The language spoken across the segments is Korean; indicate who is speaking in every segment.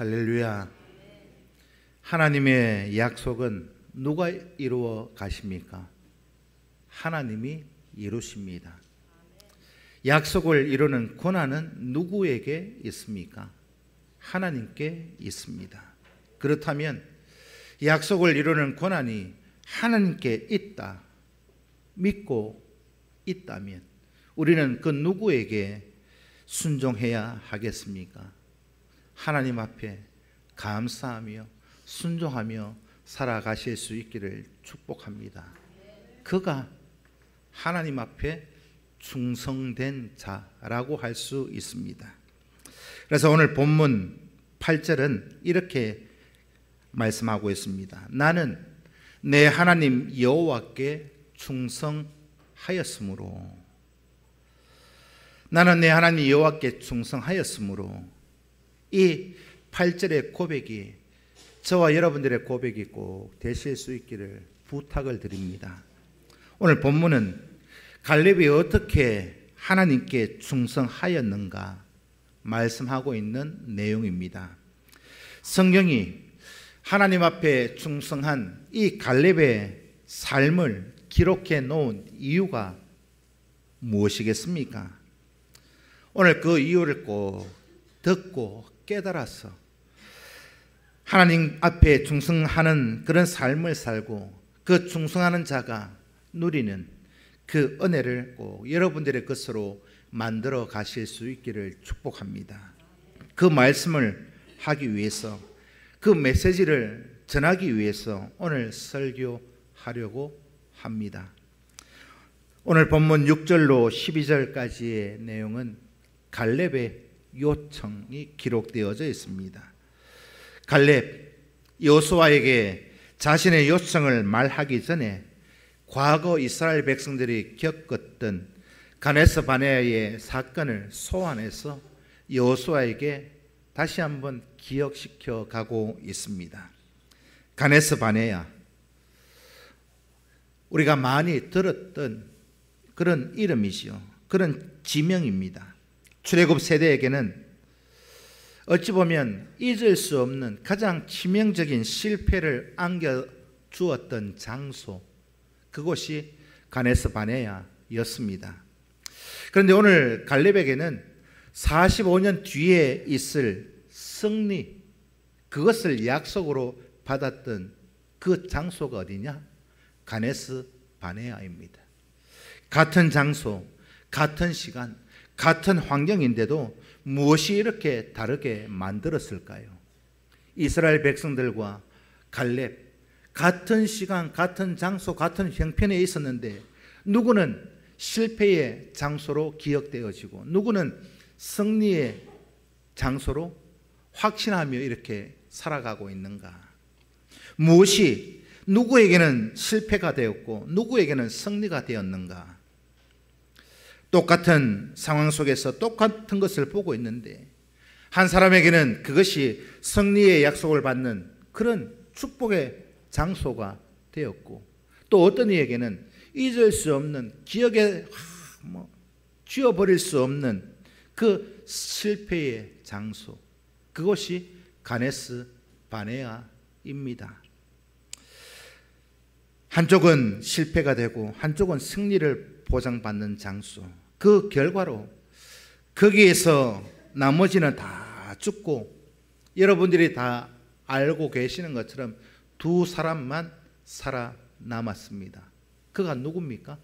Speaker 1: 할렐루야. 하나님의 약속은 누가 이루어 가십니까? 하나님이 이루십니다. 약속을 이루는 권한은 누구에게 있습니까? 하나님께 있습니다. 그렇다면 약속을 이루는 권한이 하나님께 있다, 믿고 있다면 우리는 그 누구에게 순종해야 하겠습니까? 하나님 앞에 감사하며 순종하며 살아가실 수 있기를 축복합니다. 그가 하나님 앞에 충성된 자라고 할 수 있습니다. 그래서 오늘 본문 8절은 이렇게 말씀하고 있습니다. 나는 내 하나님 여호와께 충성하였으므로, 나는 내 하나님 여호와께 충성하였으므로, 이 8절의 고백이 저와 여러분들의 고백이 꼭 되실 수 있기를 부탁을 드립니다. 오늘 본문은 갈렙이 어떻게 하나님께 충성하였는가 말씀하고 있는 내용입니다. 성경이 하나님 앞에 충성한 이 갈렙의 삶을 기록해 놓은 이유가 무엇이겠습니까? 오늘 그 이유를 꼭 듣고 깨달아서 하나님 앞에 충성하는 그런 삶을 살고 그 충성하는 자가 누리는 그 은혜를 꼭 여러분들의 것으로 만들어 가실 수 있기를 축복합니다. 그 말씀을 하기 위해서, 그 메시지를 전하기 위해서 오늘 설교하려고 합니다. 오늘 본문 6절로 12절까지의 내용은 갈렙의 요청이 기록되어져 있습니다. 갈렙, 여호수아에게 자신의 요청을 말하기 전에 과거 이스라엘 백성들이 겪었던 가데스 바네아의 사건을 소환해서 여호수아에게 다시 한번 기억시켜 가고 있습니다. 가데스 바네아, 우리가 많이 들었던 그런 이름이지요. 그런 지명입니다. 출애굽 세대에게는 어찌 보면 잊을 수 없는 가장 치명적인 실패를 안겨주었던 장소, 그곳이 가데스 바네아였습니다. 그런데 오늘 갈렙에게는 45년 뒤에 있을 승리, 그것을 약속으로 받았던 그 장소가 어디냐? 가데스 바네아입니다. 같은 장소, 같은 시간, 같은 환경인데도 무엇이 이렇게 다르게 만들었을까요? 이스라엘 백성들과 갈렙, 같은 시간, 같은 장소, 같은 형편에 있었는데 누구는 실패의 장소로 기억되어지고 누구는 승리의 장소로 확신하며 이렇게 살아가고 있는가? 무엇이 누구에게는 실패가 되었고 누구에게는 승리가 되었는가? 똑같은 상황 속에서 똑같은 것을 보고 있는데 한 사람에게는 그것이 승리의 약속을 받는 그런 축복의 장소가 되었고, 또 어떤 이에게는 잊을 수 없는, 기억에 지워버릴 수 없는 그 실패의 장소, 그것이 가데스 바네아입니다. 한쪽은 실패가 되고 한쪽은 승리를 보장받는 장소, 그 결과로 거기에서 나머지는 다 죽고 여러분들이 다 알고 계시는 것처럼 두 사람만 살아남았습니다. 그가 누굽니까?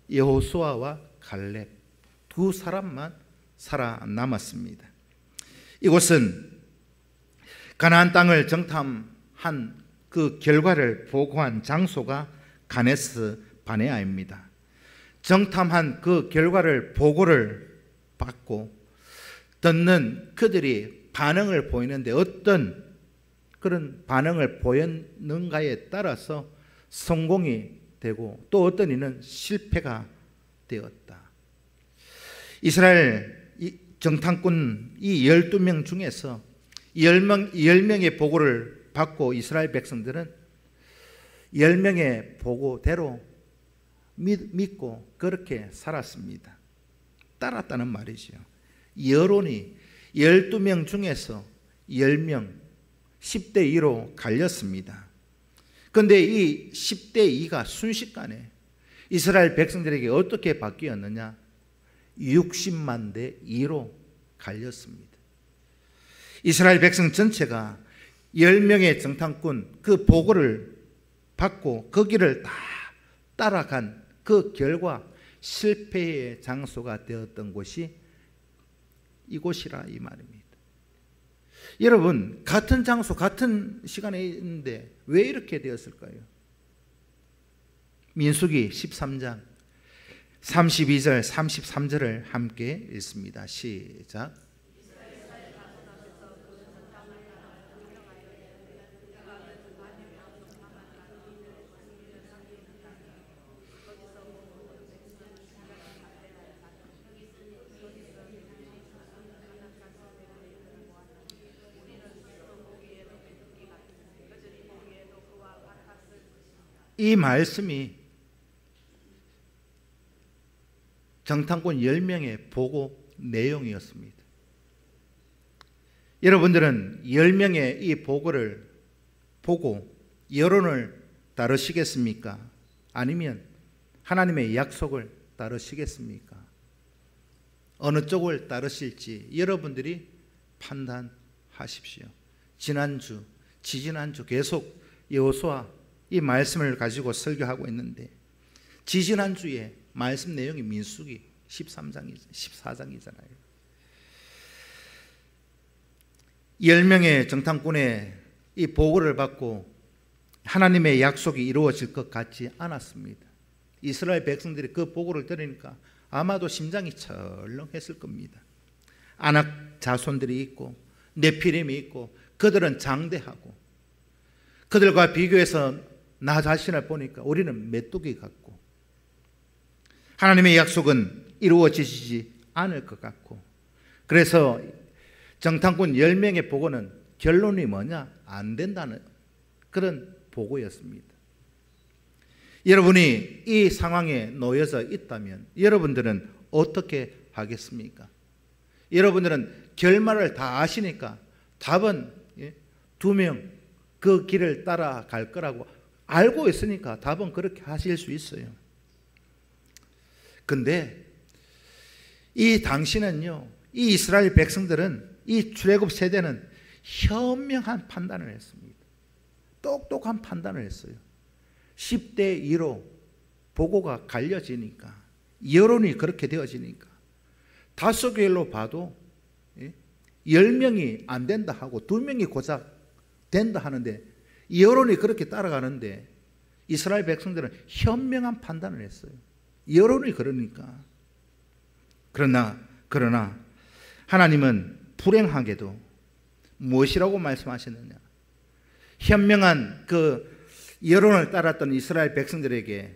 Speaker 1: 여호수아와 갈렙, 두 사람만 살아남았습니다. 이곳은 가나안 땅을 정탐한 그 결과를 보고한 장소가 가데스 바네아입니다. 정탐한 그 결과를 보고를 받고 듣는 그들이 반응을 보이는데 어떤 그런 반응을 보였는가에 따라서 성공이 되고 또 어떤 이는 실패가 되었다. 이스라엘 정탐꾼 이 12명 중에서 10명의 보고를 받고 이스라엘 백성들은 10명의 보고대로 믿고 그렇게 살았습니다. 따랐다는 말이죠. 여론이 12명 중에서 10명 10대 2로 갈렸습니다. 그런데 이 10대 2가 순식간에 이스라엘 백성들에게 어떻게 바뀌었느냐? 60만 대 2로 갈렸습니다. 이스라엘 백성 전체가 10명의 정탐꾼 그 보고를 받고 그 길을 다 따라간 그 결과 실패의 장소가 되었던 곳이 이곳이라 이 말입니다. 여러분, 같은 장소 같은 시간에 있는데 왜 이렇게 되었을까요? 민수기 13장 32절 33절을 함께 읽습니다. 시작. 이 말씀이 정탐꾼 10명의 보고 내용이었습니다. 여러분들은 10명의 이 보고를 보고 여론을 따르시겠습니까? 아니면 하나님의 약속을 따르시겠습니까? 어느 쪽을 따르실지 여러분들이 판단하십시오. 지난주, 지지난주 계속 여호수아 이 말씀을 가지고 설교하고 있는데 지지난주에 말씀 내용이 민수기 14장이잖아요. 10명의 정탐꾼의 이 보고를 받고 하나님의 약속이 이루어질 것 같지 않았습니다. 이스라엘 백성들이 그 보고를 들으니까 아마도 심장이 철렁했을 겁니다. 아낙 자손들이 있고 네피림이 있고 그들은 장대하고 그들과 비교해서 나 자신을 보니까 우리는 메뚜기 같고 하나님의 약속은 이루어지지 않을 것 같고 그래서 정탐꾼 10명의 보고는 결론이 뭐냐? 안 된다는 그런 보고였습니다. 여러분이 이 상황에 놓여져 있다면 여러분들은 어떻게 하겠습니까? 여러분들은 결말을 다 아시니까 답은 2명 그 길을 따라갈 거라고 알고 있으니까 답은 그렇게 하실 수 있어요. 근데 이 당시는요, 이 이스라엘 백성들은 이 출애굽 세대는 현명한 판단을 했습니다. 똑똑한 판단을 했어요. 10대 2로 보고가 갈려지니까 여론이 그렇게 되어지니까 다소교일로 봐도 10명이 안 된다 하고 2명이 고작 된다 하는데 여론이 그렇게 따라가는데 이스라엘 백성들은 현명한 판단을 했어요. 여론이 그러니까. 그러나 하나님은 불행하게도 무엇이라고 말씀하셨느냐? 현명한 그 여론을 따랐던 이스라엘 백성들에게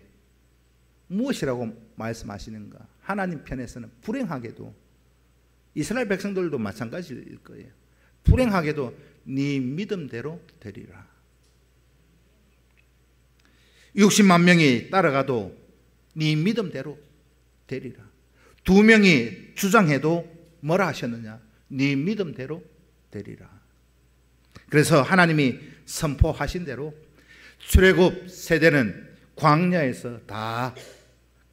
Speaker 1: 무엇이라고 말씀하시는가? 하나님 편에서는 불행하게도 이스라엘 백성들도 마찬가지일 거예요. 불행하게도 네 믿음대로 되리라. 60만 명이 따라가도 네 믿음대로 되리라. 2명이 주장해도 뭐라 하셨느냐? 네 믿음대로 되리라. 그래서 하나님이 선포하신 대로 출애굽 세대는 광야에서 다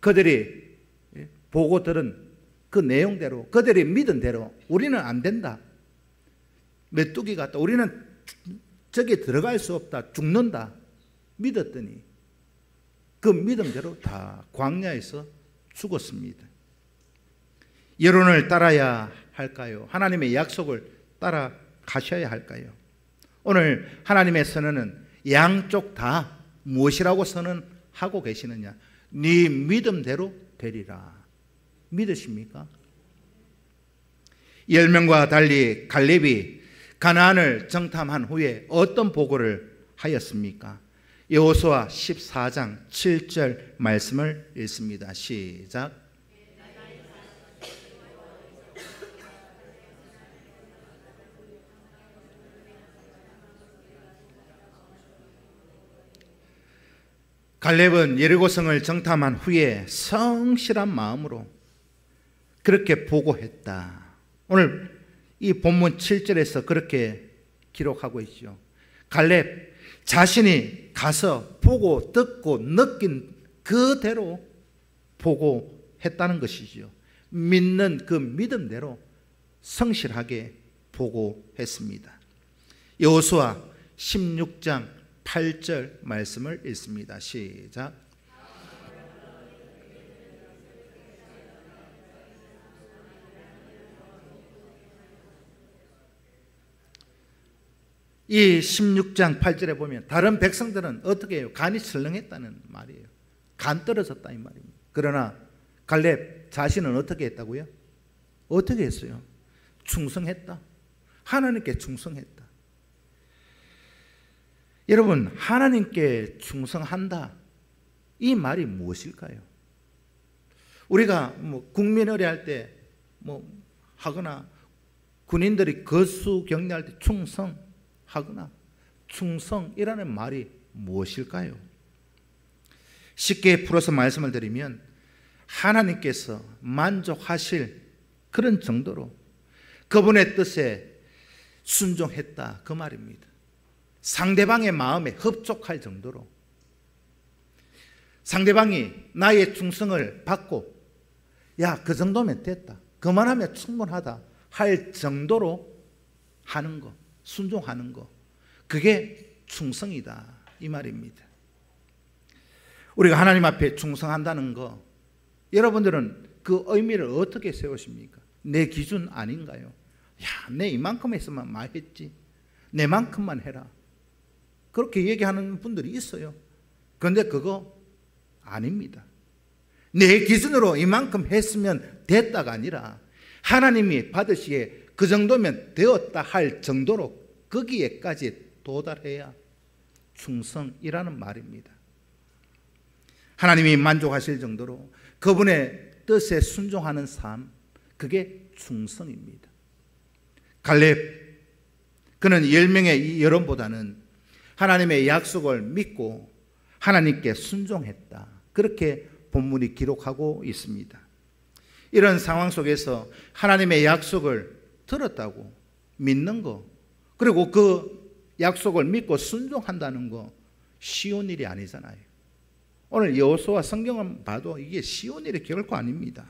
Speaker 1: 그들이 보고 들은 그 내용대로 그들이 믿은 대로 우리는 안 된다. 메뚜기 같다. 우리는 저기 들어갈 수 없다. 죽는다. 믿었더니 그 믿음대로 다 광야에서 죽었습니다. 여론을 따라야 할까요? 하나님의 약속을 따라가셔야 할까요? 오늘 하나님의 선언은 양쪽 다 무엇이라고 선언하고 계시느냐? 네 믿음대로 되리라. 믿으십니까? 10명과 달리 갈렙이 가나안을 정탐한 후에 어떤 보고를 하였습니까? 여호수아 14장 7절 말씀을 읽습니다. 시작. 갈렙은 여리고성을 정탐한 후에 성실한 마음으로 그렇게 보고했다. 오늘 이 본문 7절에서 그렇게 기록하고 있죠. 갈렙 자신이 가서 보고 듣고 느낀 그대로 보고했다는 것이죠. 믿는 그 믿음대로 성실하게 보고했습니다. 여호수아 16장 8절 말씀을 읽습니다. 시작. 이 16장 8절에 보면 다른 백성들은 어떻게 해요? 간이 설렁했다는 말이에요. 간 떨어졌다 이 말입니다. 그러나 갈렙 자신은 어떻게 했다고요? 어떻게 했어요? 충성했다. 하나님께 충성했다. 여러분, 하나님께 충성한다 이 말이 무엇일까요? 우리가 국민의례 할 때 하거나 군인들이 거수 격려할 때 충성하거나 충성이라는 말이 무엇일까요? 쉽게 풀어서 말씀을 드리면 하나님께서 만족하실 그런 정도로 그분의 뜻에 순종했다 그 말입니다. 상대방의 마음에 흡족할 정도로 상대방이 나의 충성을 받고 야, 그 정도면 됐다, 그만하면 충분하다 할 정도로 하는 것, 순종하는 것, 그게 충성이다 이 말입니다. 우리가 하나님 앞에 충성한다는 거, 여러분들은 그 의미를 어떻게 세우십니까? 내 기준 아닌가요? 야, 내 이만큼 했으면 많이 했지, 내만큼만 해라, 그렇게 얘기하는 분들이 있어요. 그런데 그거 아닙니다. 내 기준으로 이만큼 했으면 됐다가 아니라 하나님이 받으시기에 그 정도면 되었다 할 정도로 거기에까지 도달해야 충성이라는 말입니다. 하나님이 만족하실 정도로 그분의 뜻에 순종하는 삶, 그게 충성입니다. 갈렙, 그는 10명의 여론보다는 하나님의 약속을 믿고 하나님께 순종했다, 그렇게 본문이 기록하고 있습니다. 이런 상황 속에서 하나님의 약속을 들었다고 믿는 거, 그리고 그 약속을 믿고 순종한다는 거 쉬운 일이 아니잖아요. 오늘 여호수아 성경을 봐도 이게 쉬운 일이 결코 아닙니다.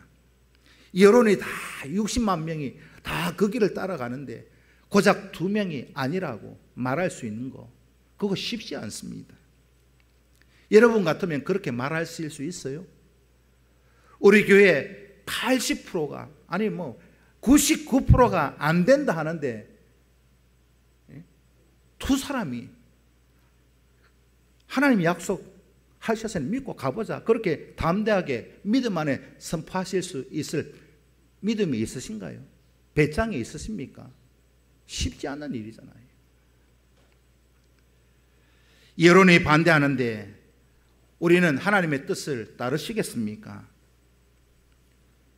Speaker 1: 여론이 다 60만 명이 다 그 길을 따라가는데 고작 2명이 아니라고 말할 수 있는 거, 그거 쉽지 않습니다. 여러분 같으면 그렇게 말하실 수 있어요? 우리 교회 80%가 아니 99%가 안 된다 하는데 2사람이 하나님 약속하셔서 믿고 가보자, 그렇게 담대하게 믿음 안에 선포하실 수 있을 믿음이 있으신가요? 배짱이 있으십니까? 쉽지 않은 일이잖아요. 여론이 반대하는데 우리는 하나님의 뜻을 따르시겠습니까?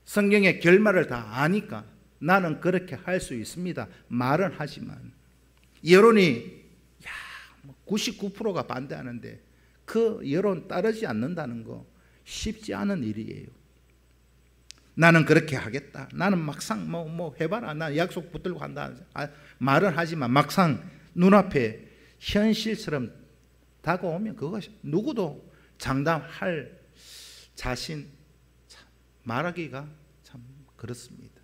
Speaker 1: 성경의 결말을 다 아니까 나는 그렇게 할 수 있습니다 말은 하지만, 여론이 99%가 반대하는데 그 여론 따르지 않는다는 거 쉽지 않은 일이에요. 나는 그렇게 하겠다, 나는 막상 해봐라, 나 약속 붙들고 한다 말은 하지만 막상 눈앞에 현실처럼 다가오면 그것이 누구도 장담할 자신 말하기가 참 그렇습니다.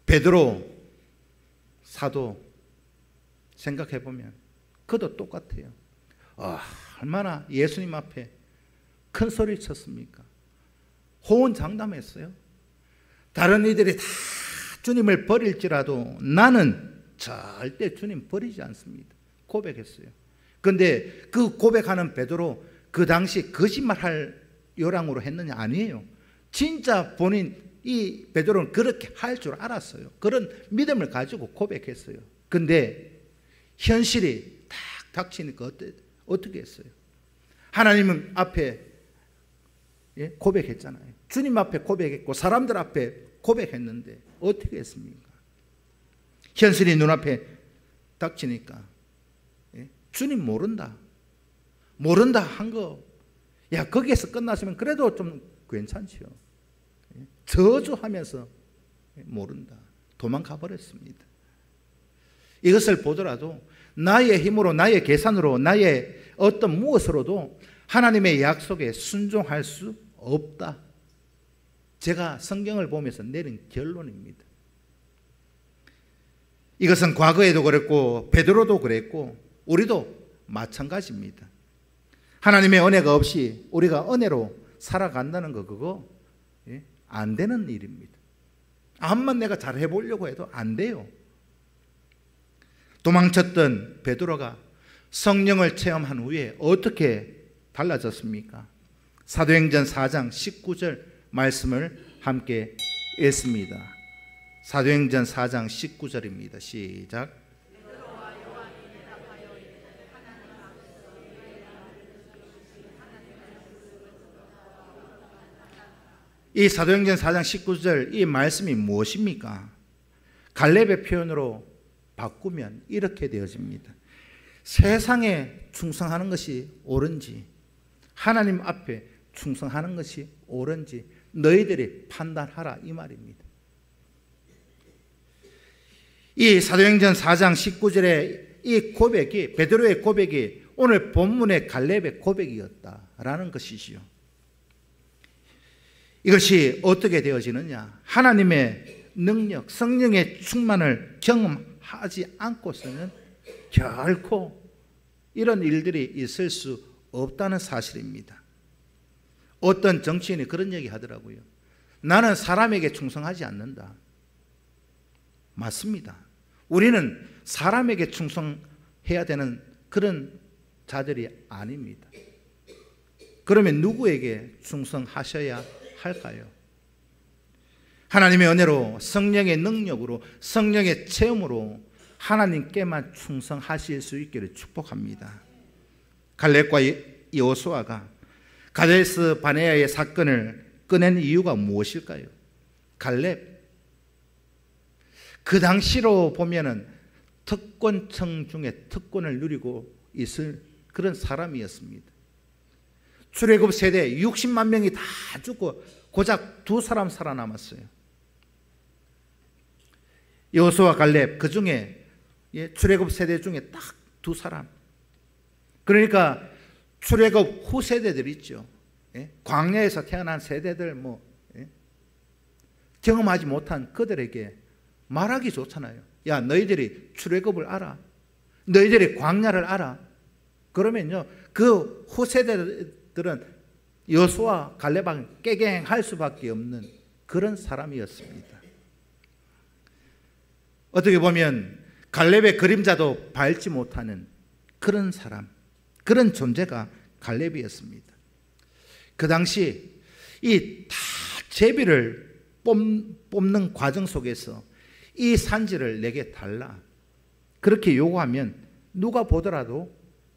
Speaker 1: 베드로 사도 생각해보면 그도 똑같아요. 얼마나 예수님 앞에 큰 소리 쳤습니까? 호언장담했어요. 다른 이들이 다 주님을 버릴지라도 나는 절대 주님 버리지 않습니다 고백했어요. 그런데 그 고백하는 베드로 그 당시 거짓말할 요량으로 했느냐? 아니에요. 진짜 본인 이 베드로는 그렇게 할 줄 알았어요. 그런 믿음을 가지고 고백했어요. 그런데 현실이 딱 닥치니까 어떻게 했어요? 하나님 앞에 고백했잖아요. 주님 앞에 고백했고 사람들 앞에 고백했는데 어떻게 했습니까? 현실이 눈앞에 닥치니까 주님 모른다 한 거, 야 거기에서 끝났으면 그래도 좀 괜찮지요. 저주하면서 모른다, 도망가 버렸습니다. 이것을 보더라도 나의 힘으로, 나의 계산으로, 나의 어떤 무엇으로도 하나님의 약속에 순종할 수 없다. 제가 성경을 보면서 내린 결론입니다. 이것은 과거에도 그랬고 베드로도 그랬고 우리도 마찬가지입니다. 하나님의 은혜가 없이 우리가 은혜로 살아간다는 거, 그거 안 되는 일입니다. 암만 내가 잘 해보려고 해도 안 돼요. 도망쳤던 베드로가 성령을 체험한 후에 어떻게 달라졌습니까? 사도행전 4장 19절 말씀을 함께 읽습니다. 사도행전 4장 19절입니다. 시작. 이 사도행전 4장 19절 이 말씀이 무엇입니까? 갈렙의 표현으로 바꾸면 이렇게 되어집니다. 세상에 충성하는 것이 옳은지 하나님 앞에 충성하는 것이 옳은지 너희들이 판단하라, 이 말입니다. 이 사도행전 4장 19절의 이 고백이, 베드로의 고백이 오늘 본문의 갈렙의 고백이었다라는 것이지요. 이것이 어떻게 되어지느냐? 하나님의 능력, 성령의 충만을 경험하지 않고서는 결코 이런 일들이 있을 수 없다는 사실입니다. 어떤 정치인이 그런 얘기 하더라고요. 나는 사람에게 충성하지 않는다. 맞습니다. 우리는 사람에게 충성해야 되는 그런 자들이 아닙니다. 그러면 누구에게 충성하셔야 할까요? 하나님의 은혜로, 성령의 능력으로, 성령의 체험으로 하나님께만 충성하실 수 있기를 축복합니다. 갈렙과 여호수아가 가데스 바네아의 사건을 꺼낸 이유가 무엇일까요? 갈렙, 그 당시로 보면은 특권층 중에 특권을 누리고 있을 그런 사람이었습니다. 출애굽 세대 60만 명이 다 죽고 고작 2사람 살아남았어요. 여호수아, 갈렙, 그 중에 출애굽 세대 중에 딱 2사람. 그러니까 출애굽 후 세대들 있죠. 광야에서 태어난 세대들, 경험하지 못한 그들에게 말하기 좋잖아요. 야, 너희들이 출애굽을 알아? 너희들이 광야를 알아? 그러면요, 그 후 세대들은 여호수아, 갈렙왕 깨갱할 수밖에 없는 그런 사람이었습니다. 어떻게 보면 갈렙의 그림자도 밟지 못하는 그런 사람, 그런 존재가 갈렙이었습니다. 그 당시 이 다 제비를 뽑는 과정 속에서 이 산지를 내게 달라, 그렇게 요구하면 누가 보더라도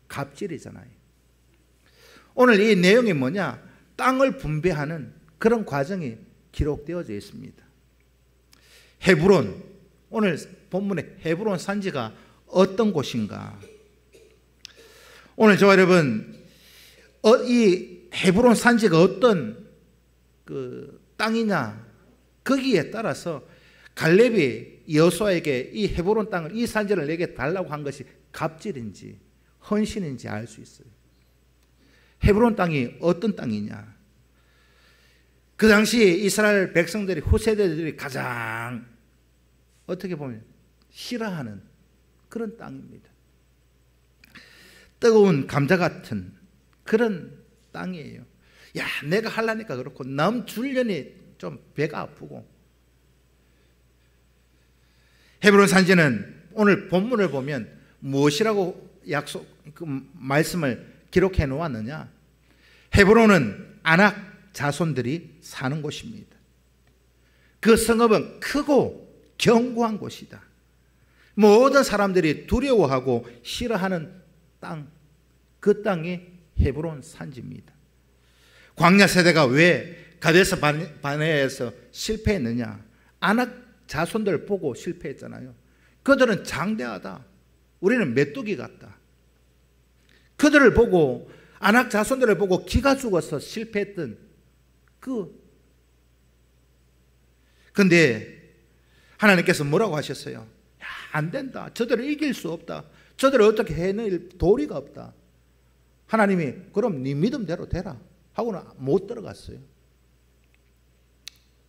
Speaker 1: 갑질이잖아요. 오늘 이 내용이 뭐냐? 땅을 분배하는 그런 과정이 기록되어져 있습니다. 헤브론, 오늘 본문의 헤브론 산지가 어떤 곳인가? 오늘 저와 여러분, 이 헤브론 산지가 어떤 그 땅이냐, 거기에 따라서 갈렙이 여호수아에게 이 헤브론 땅을, 이 산지를 내게 달라고 한 것이 갑질인지 헌신인지 알 수 있어요. 헤브론 땅이 어떤 땅이냐? 그 당시 이스라엘 백성들이, 후세대들이 가장 어떻게 보면 싫어하는 그런 땅입니다. 뜨거운 감자 같은 그런 땅이에요. 야, 내가 하려니까 그렇고 남 주려니 좀 배가 아프고. 헤브론 산지는 오늘 본문을 보면 무엇이라고 그 말씀을 기록해 놓았느냐? 헤브론은 아낙 자손들이 사는 곳입니다. 그 성읍은 크고 견고한 곳이다. 모든 사람들이 두려워하고 싫어하는 땅, 그 땅이 헤브론 산지입니다. 광야 세대가 왜 가데스 바네아에서 실패했느냐? 아낙 자손들 보고 실패했잖아요. 그들은 장대하다, 우리는 메뚜기 같다. 그들을 보고, 아낙 자손들을 보고 기가 죽어서 실패했던 근데 하나님께서 뭐라고 하셨어요? 야, 안 된다. 저들을 이길 수 없다. 저들을 어떻게 해낼 도리가 없다. 하나님이 그럼 네 믿음대로 되라 하고는 못 들어갔어요.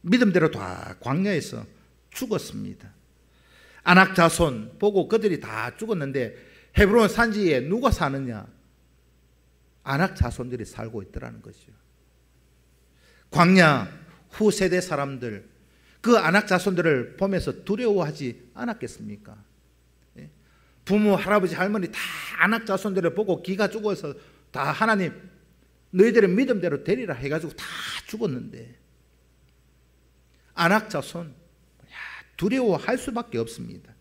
Speaker 1: 믿음대로 다 광야에서 죽었습니다. 아낙 자손 보고 그들이 다 죽었는데 헤브론 산지에 누가 사느냐? 아낙 자손들이 살고 있더라는 것이죠. 광야 후 세대 사람들, 그 아낙 자손들을 보면서 두려워하지 않았겠습니까? 부모, 할아버지, 할머니 다 아낙 자손들을 보고 기가 죽어서 다 하나님 너희들의 믿음대로 되리라 해가지고 다 죽었는데 아낙 자손 두려워할 수밖에 없습니다.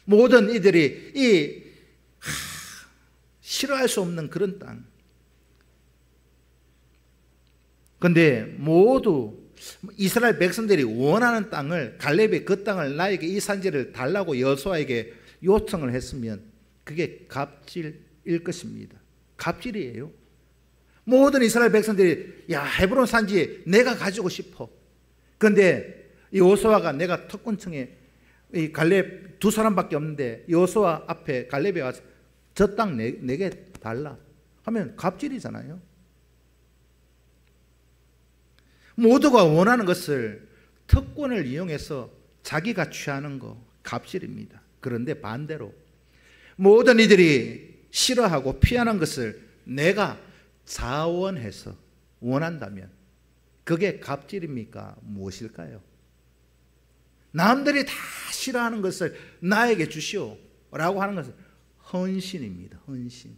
Speaker 1: 모든 이들이 싫어할 수 없는 그런 땅. 그런데 모두 이스라엘 백성들이 원하는 땅을, 갈렙이 그 땅을 나에게 이 산지를 달라고 여호수아에게 요청을 했으면 그게 갑질일 것입니다. 갑질이에요. 모든 이스라엘 백성들이 야, 헤브론 산지 내가 가지고 싶어. 그런데 여호수아가, 내가 특권층에 이 갈렙 두 사람밖에 없는데 여호수아 앞에 갈렙이 와서 저 땅 내게 달라 하면 갑질이잖아요. 모두가 원하는 것을 특권을 이용해서 자기가 취하는 거 갑질입니다. 그런데 반대로 모든 이들이 싫어하고 피하는 것을 내가 자원해서 원한다면 그게 갑질입니까? 무엇일까요? 남들이 다 싫어하는 것을 나에게 주시오 라고 하는 것은 헌신입니다. 헌신.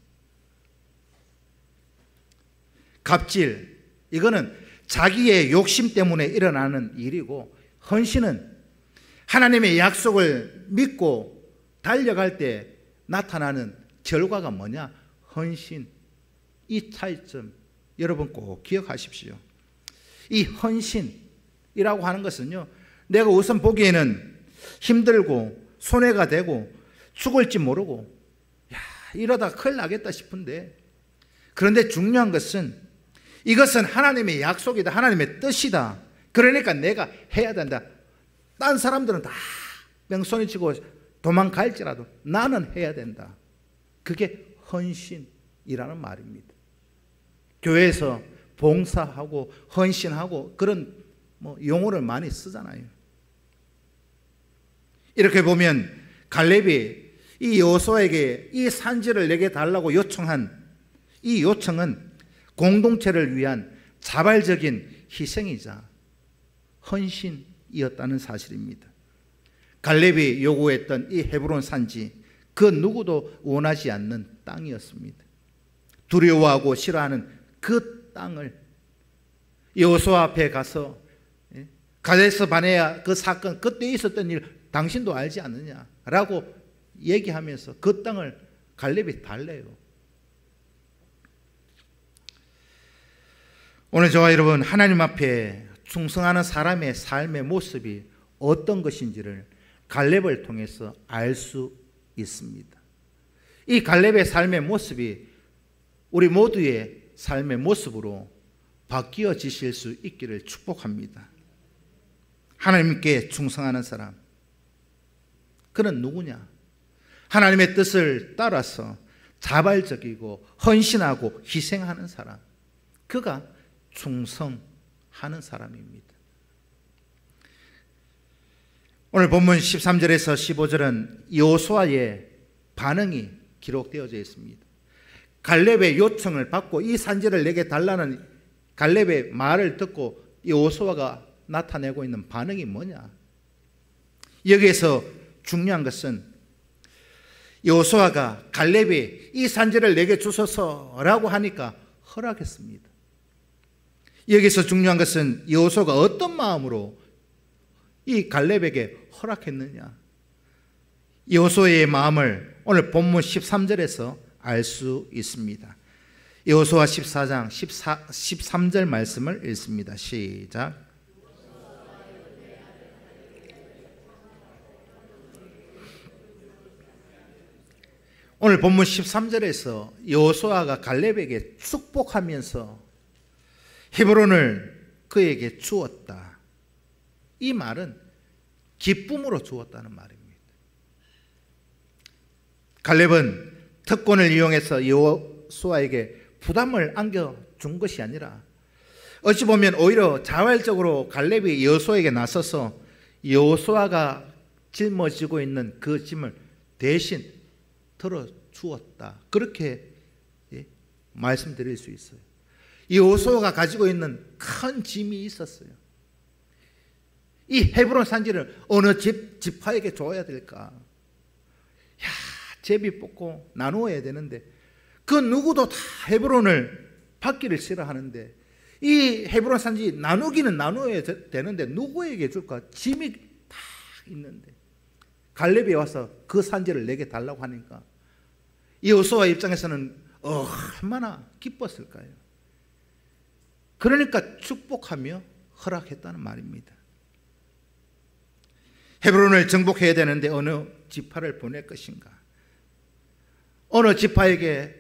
Speaker 1: 갑질, 이거는 자기의 욕심 때문에 일어나는 일이고, 헌신은 하나님의 약속을 믿고 달려갈 때 나타나는 결과가 뭐냐? 헌신. 이 차이점 여러분 꼭 기억하십시오. 이 헌신이라고 하는 것은요, 내가 우선 보기에는 힘들고 손해가 되고 죽을지 모르고 야, 이러다 큰일 나겠다 싶은데, 그런데 중요한 것은 이것은 하나님의 약속이다, 하나님의 뜻이다. 그러니까 내가 해야 된다. 딴 사람들은 다 뺑소니치고 도망갈지라도 나는 해야 된다. 그게 헌신이라는 말입니다. 교회에서 봉사하고 헌신하고 그런 용어를 많이 쓰잖아요. 이렇게 보면 갈렙이 이 여호수아에게 이 산지를 내게 달라고 요청한 이 요청은 공동체를 위한 자발적인 희생이자 헌신이었다는 사실입니다. 갈렙이 요구했던 이 헤브론 산지, 그 누구도 원하지 않는 땅이었습니다. 두려워하고 싫어하는 그 땅을 여호수아 앞에 가서 가데스 바네아 그 사건, 그때 있었던 일 당신도 알지 않느냐라고 얘기하면서 그 땅을 갈렙이 달래요. 오늘 저와 여러분, 하나님 앞에 충성하는 사람의 삶의 모습이 어떤 것인지를 갈렙을 통해서 알 수 있습니다. 이 갈렙의 삶의 모습이 우리 모두의 삶의 모습으로 바뀌어지실 수 있기를 축복합니다. 하나님께 충성하는 사람, 그는 누구냐? 하나님의 뜻을 따라서 자발적이고 헌신하고 희생하는 사람, 그가 충성하는 사람입니다. 오늘 본문 13절에서 15절은 여호수아의 반응이 기록되어져 있습니다. 갈렙의 요청을 받고 이 산지를 내게 달라는 갈렙의 말을 듣고 여호수아가 나타내고 있는 반응이 뭐냐? 여기에서 중요한 것은 여호수아가 갈렙이 이 산지를 내게 주소서라고 하니까 허락했습니다. 여기서 중요한 것은 여호수아가 어떤 마음으로 이 갈렙에게 허락했느냐? 여호수아의 마음을 오늘 본문 13절에서 알 수 있습니다. 여호수아 14장 13절 말씀을 읽습니다. 시작. 오늘 본문 13절에서 여호수아가 갈렙에게 축복하면서 헤브론을 그에게 주었다. 이 말은 기쁨으로 주었다는 말입니다. 갈렙은 특권을 이용해서 여호수아에게 부담을 안겨준 것이 아니라 어찌 보면 오히려 자발적으로 갈렙이 여호수아에게 나서서 여호수아가 짊어지고 있는 그 짐을 대신 들어주었다. 그렇게 말씀드릴 수 있어요. 여호수아가 가지고 있는 큰 짐이 있었어요. 이 헤브론 산지를 어느 지파에게 줘야 될까? 제비 뽑고 나누어야 되는데 그 누구도 다 헤브론을 받기를 싫어하는데 이 헤브론 산지 나누기는 나누어야 되는데 누구에게 줄까? 짐이 다 있는데 갈렙이 와서 그 산지를 내게 달라고 하니까 여호수아 입장에서는 얼마나 기뻤을까요? 그러니까 축복하며 허락했다는 말입니다. 헤브론을 정복해야 되는데 어느 지파를 보낼 것인가? 어느 지파에게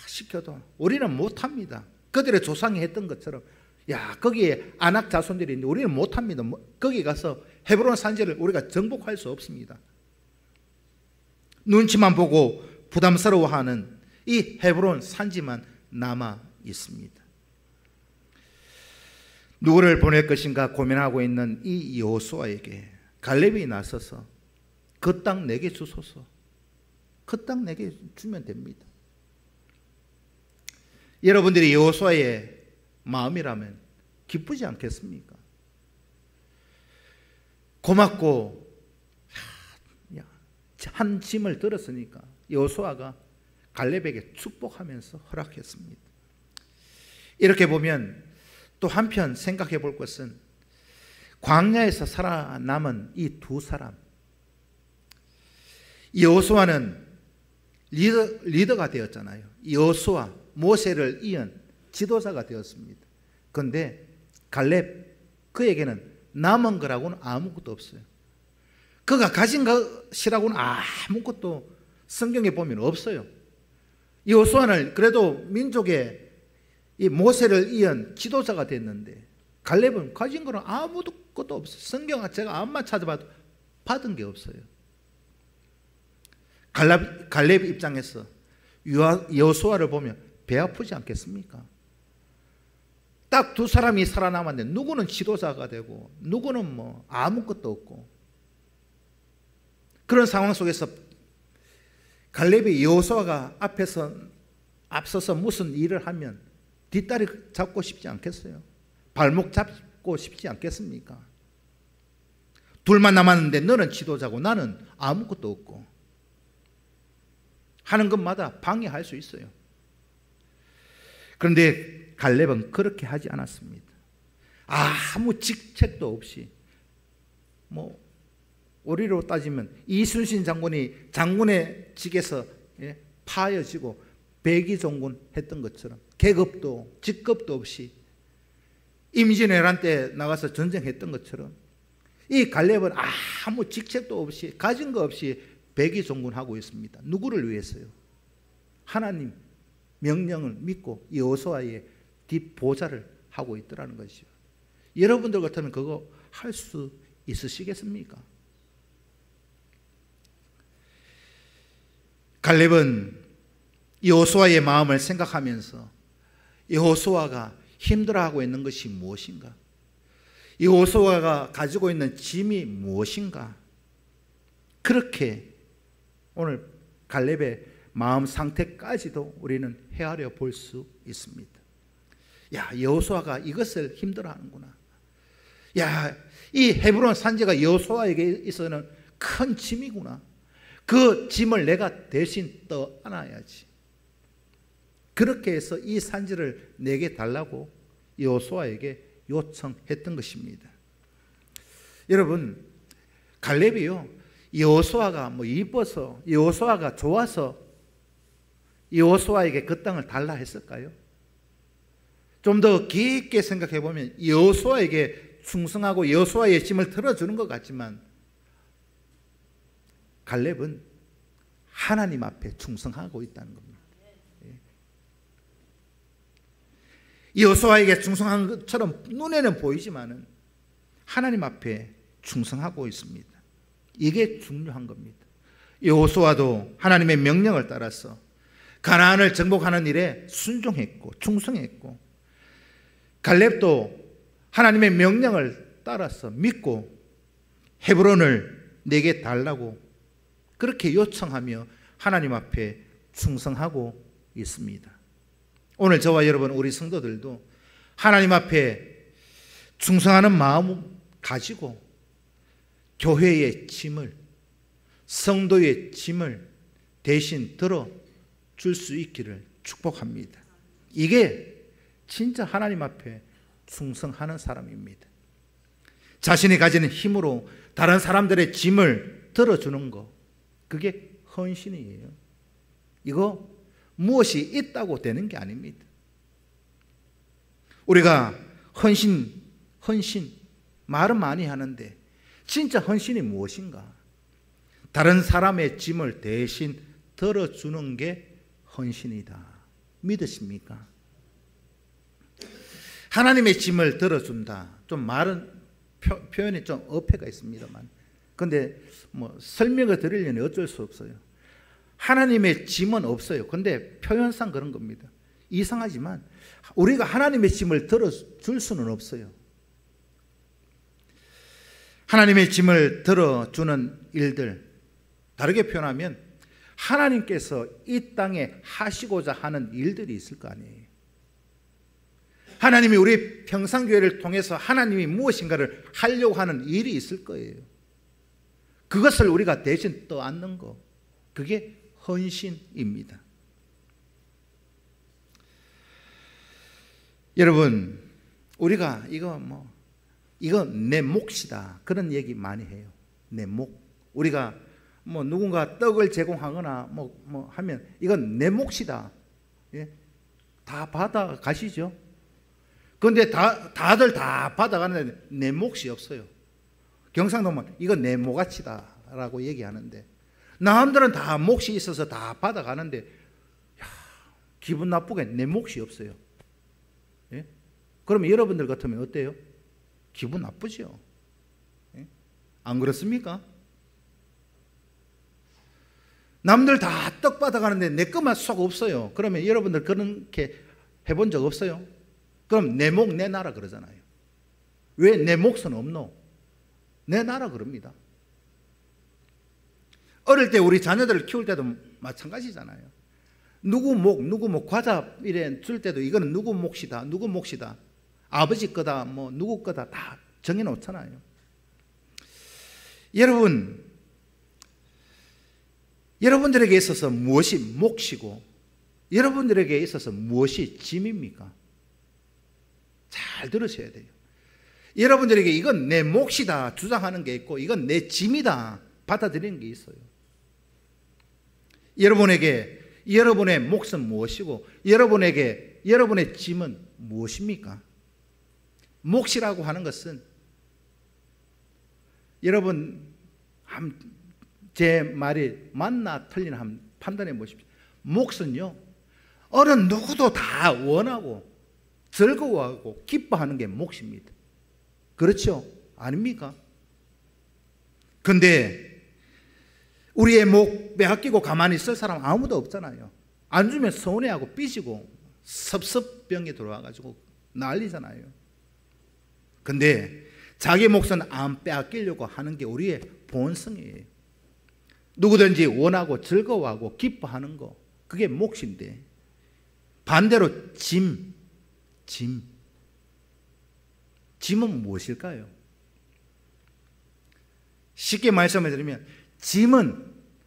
Speaker 1: 시켜도 우리는 못합니다. 그들의 조상이 했던 것처럼 거기에 아낙 자손들이 있는데 우리는 못합니다. 거기 가서 헤브론 산지를 우리가 정복할 수 없습니다. 눈치만 보고 부담스러워하는 이 헤브론 산지만 남아 있습니다. 누구를 보낼 것인가 고민하고 있는 이 여호수아에게 갈렙이 나서서 그 땅 내게 주소서. 그 땅 내게 주면 됩니다. 여러분들이 여호수아의 마음이라면 기쁘지 않겠습니까? 고맙고 한 짐을 들었으니까 여호수아가 갈렙에게 축복하면서 허락했습니다. 이렇게 보면 또 한편 생각해 볼 것은 광야에서 살아남은 이 두 사람, 여호수아는 리더가 되었잖아요. 여호수아, 모세를 이은 지도자가 되었습니다. 그런데 갈렙, 그에게는 남은 거라고는 아무것도 없어요. 그가 가진 것이라고는 아무것도 성경에 보면 없어요. 여호수아는 그래도 민족의 이 모세를 이은 지도자가 됐는데 갈렙은 가진 거는 아무것도 없어요. 성경 제가 암만 찾아봐도 받은 게 없어요. 갈렙 입장에서 여호수아를 보면 배 아프지 않겠습니까? 딱 두 사람이 살아남았는데 누구는 지도자가 되고 누구는 뭐 아무것도 없고, 그런 상황 속에서 갈렙이 여호수아가 앞서서 무슨 일을 하면 뒷다리 잡고 싶지 않겠어요? 발목 잡고 싶지 않겠습니까? 둘만 남았는데 너는 지도자고 나는 아무것도 없고 하는 것마다 방해할 수 있어요. 그런데 갈렙은 그렇게 하지 않았습니다. 아무 직책도 없이, 우리로 따지면 이순신 장군이 장군의 직에서 파여지고 백의종군 했던 것처럼 계급도 직급도 없이 임진왜란 때 나가서 전쟁했던 것처럼 이 갈렙은 아무 직책도 없이 가진 거 없이 백의종군하고 있습니다. 누구를 위해서요? 하나님 명령을 믿고 여호수아의 뒷보좌를 하고 있더라는 것이죠. 여러분들 같으면 그거 할 수 있으시겠습니까? 갈렙은 여호수아의 마음을 생각하면서 여호수아가 힘들어하고 있는 것이 무엇인가? 여호수아가 가지고 있는 짐이 무엇인가? 그렇게 오늘 갈렙의 마음 상태까지도 우리는 헤아려 볼 수 있습니다. 여호수아가 이것을 힘들어하는구나. 이 헤브론 산지가 여호수아에게 있어서는 큰 짐이구나. 그 짐을 내가 대신 떠안아야지. 그렇게 해서 이 산지를 내게 달라고 여호수아에게 요청했던 것입니다. 여러분, 갈렙이요, 여호수아가 이뻐서, 여호수아가 좋아서 여호수아에게 그 땅을 달라 했을까요? 좀 더 깊게 생각해 보면 여호수아에게 충성하고 여호수아의 짐을 들어주는 것 같지만 갈렙은 하나님 앞에 충성하고 있다는 겁니다. 여호수아에게 충성한 것처럼 눈에는 보이지만은 하나님 앞에 충성하고 있습니다. 이게 중요한 겁니다. 여호수아도 하나님의 명령을 따라서 가나안을 정복하는 일에 순종했고 충성했고, 갈렙도 하나님의 명령을 따라서 믿고 헤브론을 내게 달라고 그렇게 요청하며 하나님 앞에 충성하고 있습니다. 오늘 저와 여러분, 우리 성도들도 하나님 앞에 충성하는 마음을 가지고 교회의 짐을, 성도의 짐을 대신 들어줄 수 있기를 축복합니다. 이게 진짜 하나님 앞에 충성하는 사람입니다. 자신이 가지는 힘으로 다른 사람들의 짐을 들어주는 거, 그게 헌신이에요. 이거 무엇이 있다고 되는 게 아닙니다. 우리가 헌신 말은 많이 하는데 진짜 헌신이 무엇인가? 다른 사람의 짐을 대신 들어주는 게 헌신이다. 믿으십니까? 하나님의 짐을 들어준다. 좀 말은 표현이 좀 어폐가 있습니다만, 근데 뭐 설명을 드리려니 어쩔 수 없어요. 하나님의 짐은 없어요. 근데 표현상 그런 겁니다. 이상하지만 우리가 하나님의 짐을 들어줄 수는 없어요. 하나님의 짐을 들어주는 일들, 다르게 표현하면 하나님께서 이 땅에 하시고자 하는 일들이 있을 거 아니에요. 하나님이 우리 평상교회를 통해서 하나님이 무엇인가를 하려고 하는 일이 있을 거예요. 그것을 우리가 대신 떠안는 거, 그게 헌신입니다. 여러분, 우리가 이거 내 몫이다, 그런 얘기 많이 해요. 내 몫. 우리가 누군가 떡을 제공하거나 하면 이건 내 몫이다. 예? 다 받아 가시죠. 그런데 다들 다 받아가는데 내 몫이 없어요. 경상도면 이건 내 모가치다라고 얘기하는데, 남들은 다 몫이 있어서 다 받아가는데 기분 나쁘게 내 몫이 없어요. 예? 그러면 여러분들 같으면 어때요? 기분 나쁘죠. 예? 안 그렇습니까? 남들 다 떡 받아가는데 내 것만 쏙 없어요. 그러면 여러분들 그렇게 해본 적 없어요? 그럼 내 몫 내놔라 그러잖아요. 왜 내 몫은 없노? 내놔라 그럽니다. 어릴 때 우리 자녀들을 키울 때도 마찬가지잖아요. 누구 몫 과자 이래 줄 때도 이거는 누구 몫이다, 누구 몫이다, 아버지 거다, 누구 거다 다 정해놓잖아요. 여러분들에게 있어서 무엇이 몫이고 여러분들에게 있어서 무엇이 짐입니까? 잘 들으셔야 돼요. 여러분들에게 이건 내 몫이다 주장하는 게 있고, 이건 내 짐이다 받아들이는 게 있어요. 여러분에게 여러분의 몫은 무엇이고 여러분에게 여러분의 짐은 무엇입니까? 몫이라고 하는 것은, 여러분 제 말이 맞나 틀리나 한번 판단해 보십시오. 몫은요, 어느 누구도 다 원하고 즐거워하고 기뻐하는 게 몫입니다. 그렇죠? 아닙니까? 근데 우리의 몫 빼앗기고 가만히 있을 사람 아무도 없잖아요. 안 주면 서운해하고 삐지고 섭섭병이 들어와가지고 난리잖아요. 근데 자기 몫은 안 빼앗기려고 하는 게 우리의 본성이에요. 누구든지 원하고 즐거워하고 기뻐하는 거, 그게 몫인데, 반대로 짐은 무엇일까요? 쉽게 말씀을 드리면 짐은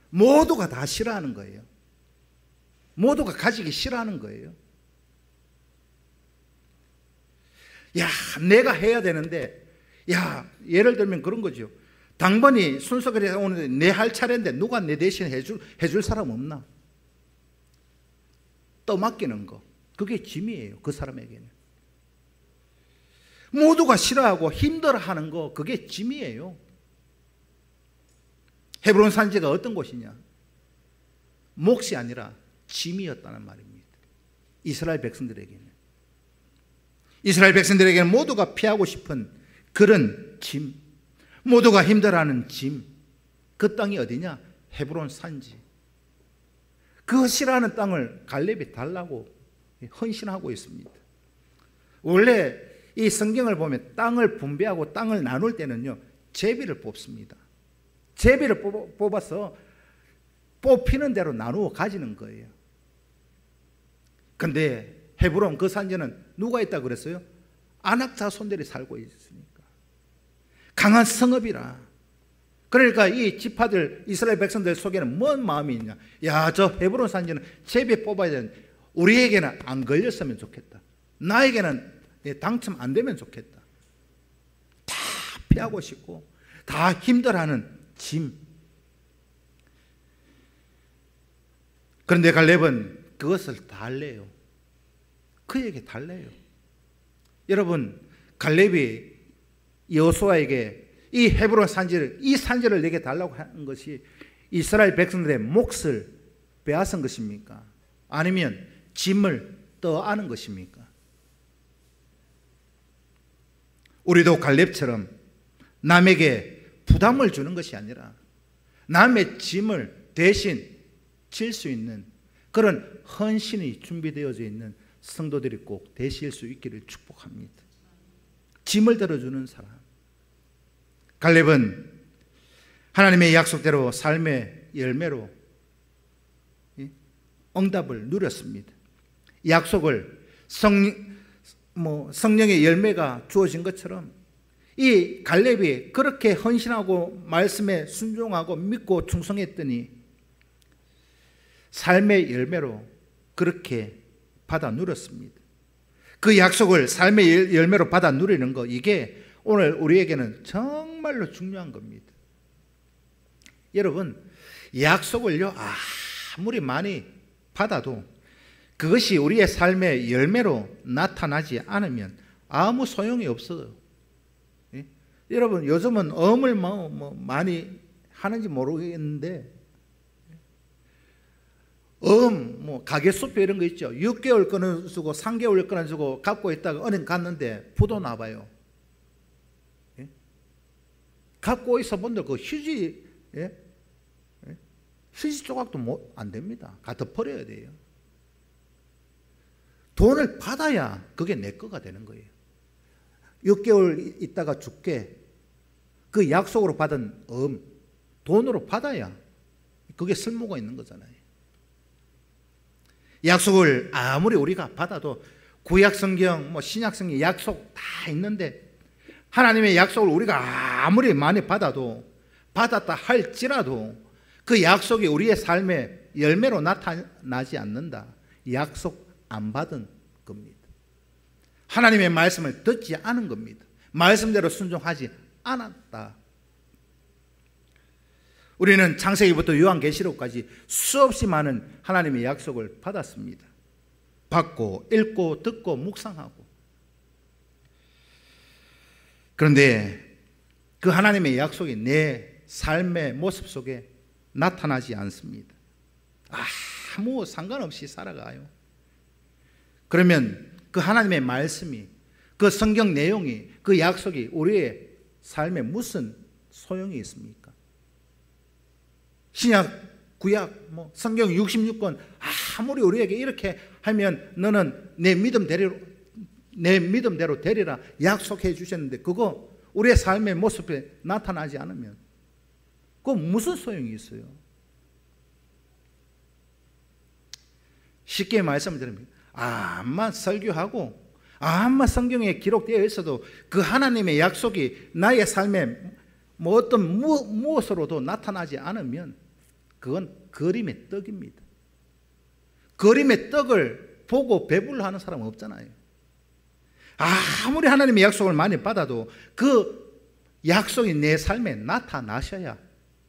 Speaker 1: 모두가 다 싫어하는 거예요. 모두가 가지기 싫어하는 거예요. 야, 내가 해야 되는데, 예를 들면 그런 거죠. 당번이 순서가 오는데 내 할 차례인데 누가 내 대신 해줄 사람 없나? 떠맡기는 거, 그게 짐이에요. 그 사람에게는. 모두가 싫어하고 힘들어하는 거, 그게 짐이에요. 헤브론 산지가 어떤 곳이냐? 몫이 아니라 짐이었다는 말입니다. 이스라엘 백성들에게는 모두가 피하고 싶은 그런 짐, 모두가 힘들어하는 짐, 그 땅이 어디냐? 헤브론 산지. 그 싫어하는 땅을 갈렙이 달라고 헌신하고 있습니다. 원래 이 성경을 보면 땅을 분배하고 땅을 나눌 때는요, 제비를 뽑습니다. 제비를 뽑아서 뽑히는 대로 나누어 가지는 거예요. 근데 헤브론 그 산지는 누가 있다고 그랬어요? 아낙 자손들이 살고 있으니까. 강한 성읍이라. 그러니까 이 지파들, 이스라엘 백성들 속에는 뭔 마음이 있냐? 야, 저 헤브론 산지는 제비 뽑아야 되는데 우리에게는 안 걸렸으면 좋겠다. 나에게는 당첨 안 되면 좋겠다. 다 피하고 싶고 다 힘들어하는 짐. 그런데 갈렙은 그것을 달래요. 그에게 달래요. 여러분, 갈렙이 여호수아에게 이 헤브론 산지를, 이 산지를 내게 달라고 하는 것이 이스라엘 백성들의 몫을 빼앗은 것입니까? 아니면 짐을 떠안은 것입니까? 우리도 갈렙처럼 남에게 부담을 주는 것이 아니라 남의 짐을 대신 질 수 있는 그런 헌신이 준비되어져 있는 성도들이 꼭 되실 수 있기를 축복합니다. 짐을 들어주는 사람. 갈렙은 하나님의 약속대로 삶의 열매로 응답을 누렸습니다. 약속을 성령의 열매가 주어진 것처럼 이 갈렙이 그렇게 헌신하고 말씀에 순종하고 믿고 충성했더니 삶의 열매로 그렇게 받아 누렸습니다. 그 약속을 삶의 열매로 받아 누리는 거, 이게 오늘 우리에게는 정말로 중요한 겁니다. 여러분, 약속을요 아무리 많이 받아도 그것이 우리의 삶의 열매로 나타나지 않으면 아무 소용이 없어요. 예? 여러분, 요즘은 어음을 많이 하는지 모르겠는데 가계수표 이런 거 있죠. 6개월 끊어주고 3개월 끊어주고 갖고 있다가 은행 갔는데 부도 나봐요. 예? 갖고 있어 본들 그 휴지, 예? 휴지 조각도 안 됩니다. 갖다 버려야 돼요. 돈을 받아야 그게 내 거가 되는 거예요. 6개월 있다가 줄게. 그 약속으로 받은 돈으로 받아야 그게 쓸모가 있는 거잖아요. 약속을 아무리 우리가 받아도 구약성경, 신약성경 약속 다 있는데 하나님의 약속을 우리가 아무리 많이 받아도 받았다 할지라도 그 약속이 우리의 삶의 열매로 나타나지 않는다. 약속 안 받은 겁니다. 하나님의 말씀을 듣지 않은 겁니다. 말씀대로 순종하지 않았다. 우리는 창세기부터 요한계시록까지 수없이 많은 하나님의 약속을 받았습니다. 받고 읽고 듣고 묵상하고. 그런데 그 하나님의 약속이 내 삶의 모습 속에 나타나지 않습니다. 아무 상관없이 살아가요. 그러면 그 하나님의 말씀이, 그 성경 내용이, 그 약속이 우리의 삶에 무슨 소용이 있습니까? 신약, 구약, 성경 66권 아무리 우리에게 이렇게 하면 너는 내 믿음대로 되리라 약속해 주셨는데 그거 우리의 삶의 모습에 나타나지 않으면 그거 무슨 소용이 있어요? 쉽게 말씀드립니다. 암만 설교하고 암만 성경에 기록되어 있어도 그 하나님의 약속이 나의 삶에 어떤 무엇으로도 나타나지 않으면 그건 그림의 떡입니다. 그림의 떡을 보고 배불러하는 사람은 없잖아요. 아무리 하나님의 약속을 많이 받아도 그 약속이 내 삶에 나타나셔야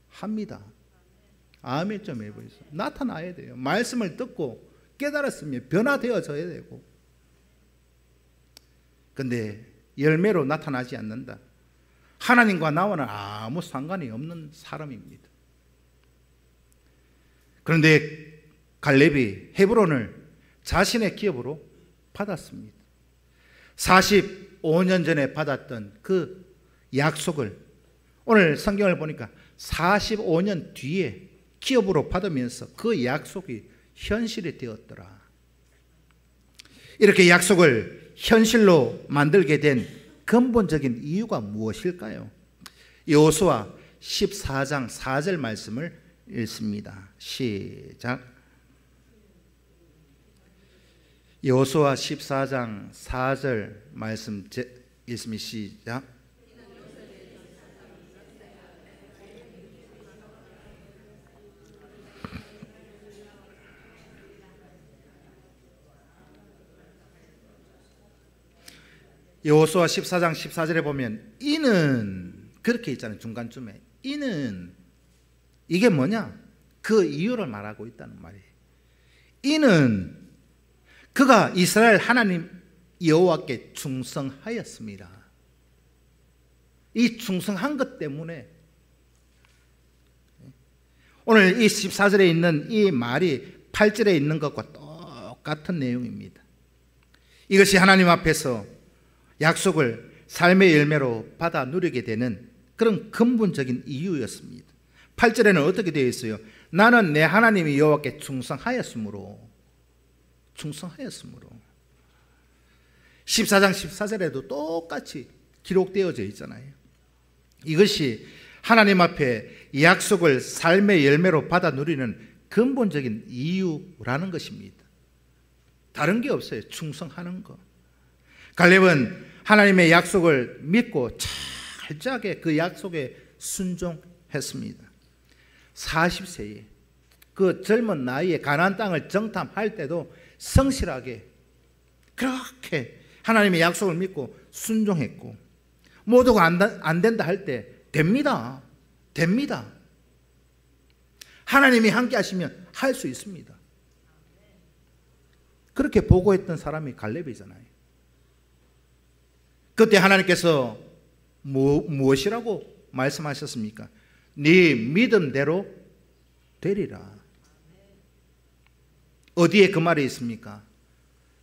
Speaker 1: 합니다. 아멘 좀 해보세요. 나타나야 돼요. 말씀을 듣고 깨달았으면 변화되어져야 되고. 근데 열매로 나타나지 않는다. 하나님과 나와는 아무 상관이 없는 사람입니다. 그런데 갈렙이 헤브론을 자신의 기업으로 받았습니다. 45년 전에 받았던 그 약속을 오늘 성경을 보니까 45년 뒤에 기업으로 받으면서 그 약속이 현실이 되었더라. 이렇게 약속을 현실로 만들게 된 근본적인 이유가 무엇일까요? 여호수아 14장 4절 말씀을 읽습니다. 시작. 여호수아 14장 4절 말씀 읽습니다. 시작. 여호수아 14장 14절에 보면 이는 그렇게 있잖아요. 중간쯤에 이는 이게 뭐냐? 그 이유를 말하고 있다는 말이에요. 이는 그가 이스라엘 하나님 여호와께 충성하였습니다. 이 충성한 것 때문에 오늘 이 14절에 있는 이 말이 8절에 있는 것과 똑같은 내용입니다. 이것이 하나님 앞에서 약속을 삶의 열매로 받아 누리게 되는 그런 근본적인 이유였습니다. 8절에는 어떻게 되어 있어요? 나는 내 하나님이 여호와께 충성하였으므로 14장 14절에도 똑같이 기록되어져 있잖아요. 이것이 하나님 앞에 약속을 삶의 열매로 받아 누리는 근본적인 이유라는 것입니다. 다른 게 없어요. 충성하는 거. 갈렙은 하나님의 약속을 믿고 철저하게 그 약속에 순종했습니다. 40세에 그 젊은 나이에 가나안 땅을 정탐할 때도 성실하게 그렇게 하나님의 약속을 믿고 순종했고, 모두가 안 된다 할 때 됩니다. 하나님이 함께 하시면 할 수 있습니다. 그렇게 보고했던 사람이 갈렙이잖아요. 그때 하나님께서 무엇이라고 말씀하셨습니까? 네 믿음대로 되리라. 어디에 그 말이 있습니까?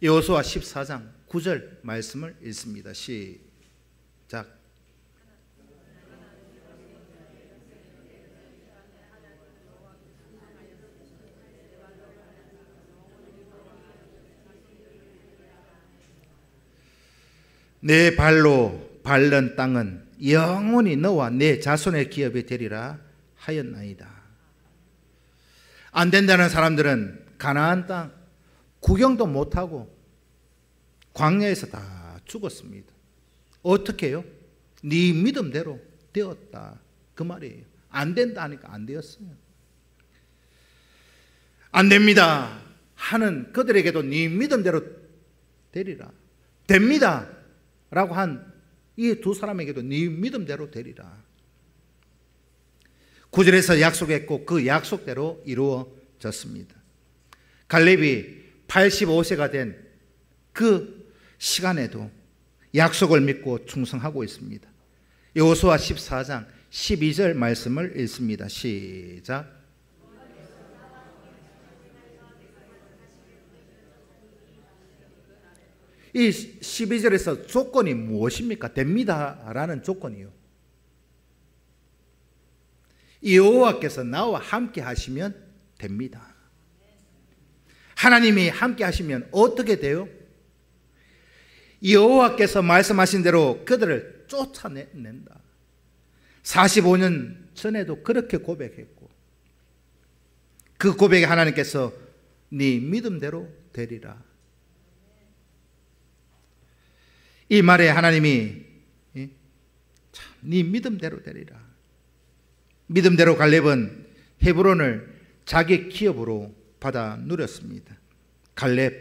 Speaker 1: 여호수아 14장 9절 말씀을 읽습니다. 시작. 내 발로 밟는 땅은 영원히 너와 내 자손의 기업이 되리라 하였나이다. 안 된다는 사람들은 가나안 땅 구경도 못하고 광야에서 다 죽었습니다. 어떻게 해요? 네 믿음대로 되었다, 그 말이에요. 안 된다 하니까 안 되었어요. 안 됩니다 하는 그들에게도 네 믿음대로 되리라, 됩니다 라고 한 이 두 사람에게도 네 믿음대로 되리라. 9절에서 약속했고 그 약속대로 이루어졌습니다. 갈렙이 85세가 된 그 시간에도 약속을 믿고 충성하고 있습니다. 여호수아 14장 12절 말씀을 읽습니다. 시작. 이 12절에서 조건이 무엇입니까? 됩니다 라는 조건이요. 여호와께서 나와 함께 하시면 됩니다. 하나님이 함께 하시면 어떻게 돼요? 여호와께서 말씀하신 대로 그들을 쫓아낸다. 45년 전에도 그렇게 고백했고, 그 고백에 하나님께서 네 믿음대로 되리라. 이 말에 하나님이 네 믿음대로 되리라. 믿음대로 갈렙은 헤브론을 자기 기업으로 받아 누렸습니다. 갈렙,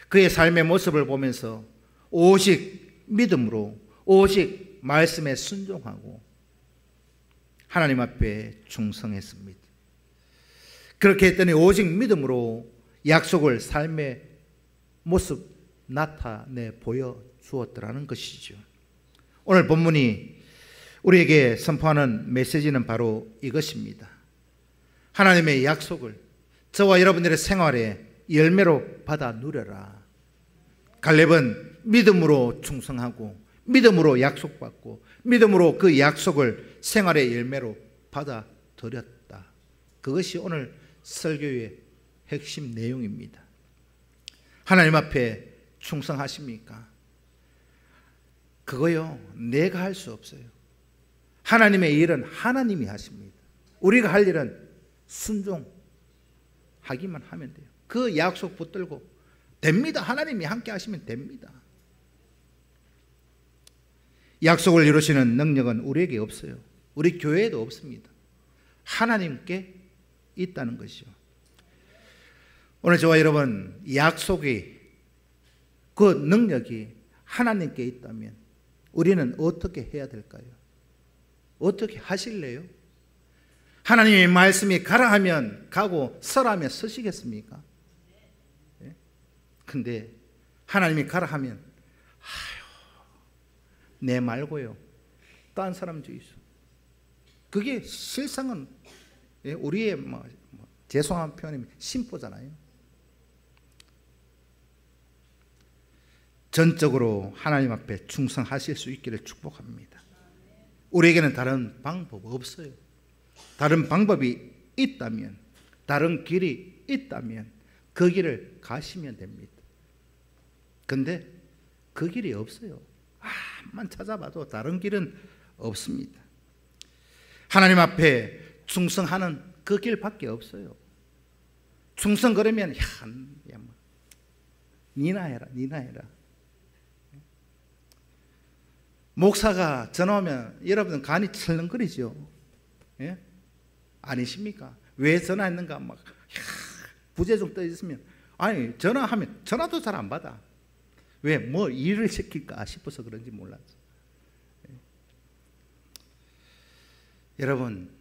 Speaker 1: 그의 삶의 모습을 보면서 오직 믿음으로, 오직 말씀에 순종하고 하나님 앞에 충성했습니다. 그렇게 했더니 오직 믿음으로 약속을 삶의 모습 나타내 보여주었더라는 것이죠. 오늘 본문이 우리에게 선포하는 메시지는 바로 이것입니다. 하나님의 약속을 저와 여러분들의 생활에 열매로 받아 누려라. 갈렙은 믿음으로 충성하고 믿음으로 약속받고 믿음으로 그 약속을 생활의 열매로 받아들였다. 그것이 오늘 설교의 핵심 내용입니다. 하나님 앞에 충성하십니까? 그거요, 내가 할 수 없어요. 하나님의 일은 하나님이 하십니다. 우리가 할 일은 순종하기만 하면 돼요. 그 약속 붙들고 됩니다. 하나님이 함께 하시면 됩니다. 약속을 이루시는 능력은 우리에게 없어요. 우리 교회에도 없습니다. 하나님께 있다는 것이죠. 오늘 저와 여러분, 약속이, 그 능력이 하나님께 있다면 우리는 어떻게 해야 될까요? 어떻게 하실래요? 하나님의 말씀이 가라 하면 가고 서라 하면 서시겠습니까? 근데 하나님이 가라 하면 내 말고요, 딴 사람 주의소. 그게 실상은 우리의 죄송한 표현이면 심보잖아요. 전적으로 하나님 앞에 충성하실 수 있기를 축복합니다. 우리에게는 다른 방법 없어요. 다른 방법이 있다면, 다른 길이 있다면 그 길을 가시면 됩니다. 근데 그 길이 없어요. 암만 찾아봐도 다른 길은 없습니다. 하나님 앞에 충성하는 그 길밖에 없어요. 충성 그러면 니나 해라. 목사가 전화 오면 여러분 간이 철렁거리죠. 예? 아니십니까? 왜 전화했는가 막 부재중 떠 있으면, 아니 전화하면 전화도 잘 안 받아. 왜? 뭐 일을 시킬까 싶어서 그런지 몰라서. 여러분,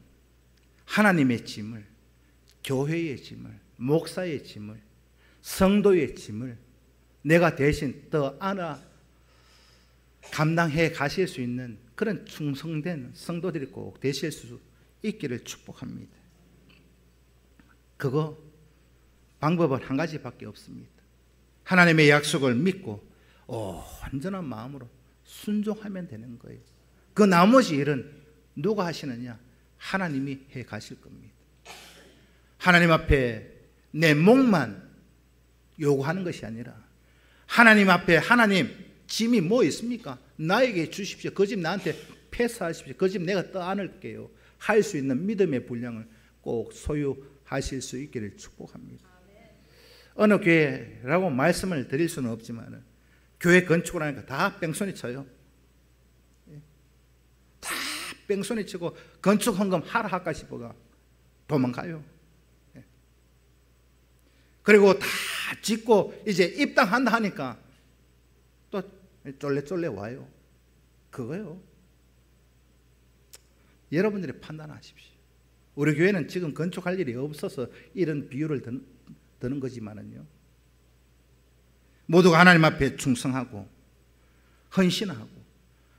Speaker 1: 하나님의 짐을, 교회의 짐을, 목사의 짐을, 성도의 짐을 내가 대신 더 안아 감당해 가실 수 있는 그런 충성된 성도들이 꼭 되실 수 있기를 축복합니다. 그거 방법은 한 가지밖에 없습니다. 하나님의 약속을 믿고 온전한 마음으로 순종하면 되는 거예요. 그 나머지 일은 누가 하시느냐? 하나님이 해 가실 겁니다. 하나님 앞에 내 목만 요구하는 것이 아니라 하나님 앞에, 하나님 짐이 뭐 있습니까? 나에게 주십시오. 그 짐 나한테 패스하십시오. 그 짐 내가 떠안을게요. 할 수 있는 믿음의 분량을 꼭 소유하실 수 있기를 축복합니다. 어느 교회라고 말씀을 드릴 수는 없지만 교회 건축을 하니까 다 뺑소니 쳐요. 다 뺑소니 치고 건축 헌금 하라 할까 싶어가 도망가요. 그리고 다 짓고 이제 입당한다 하니까 또 쫄래쫄래 와요. 그거요. 여러분들이 판단하십시오. 우리 교회는 지금 건축할 일이 없어서 이런 비유를 드는 거지만은요, 모두가 하나님 앞에 충성하고 헌신하고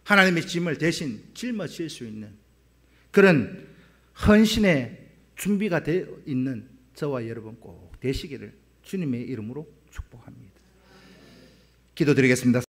Speaker 1: 하나님의 짐을 대신 짊어질 수 있는 그런 헌신의 준비가 되어 있는 저와 여러분 꼭 되시기를 주님의 이름으로 축복합니다. 기도드리겠습니다.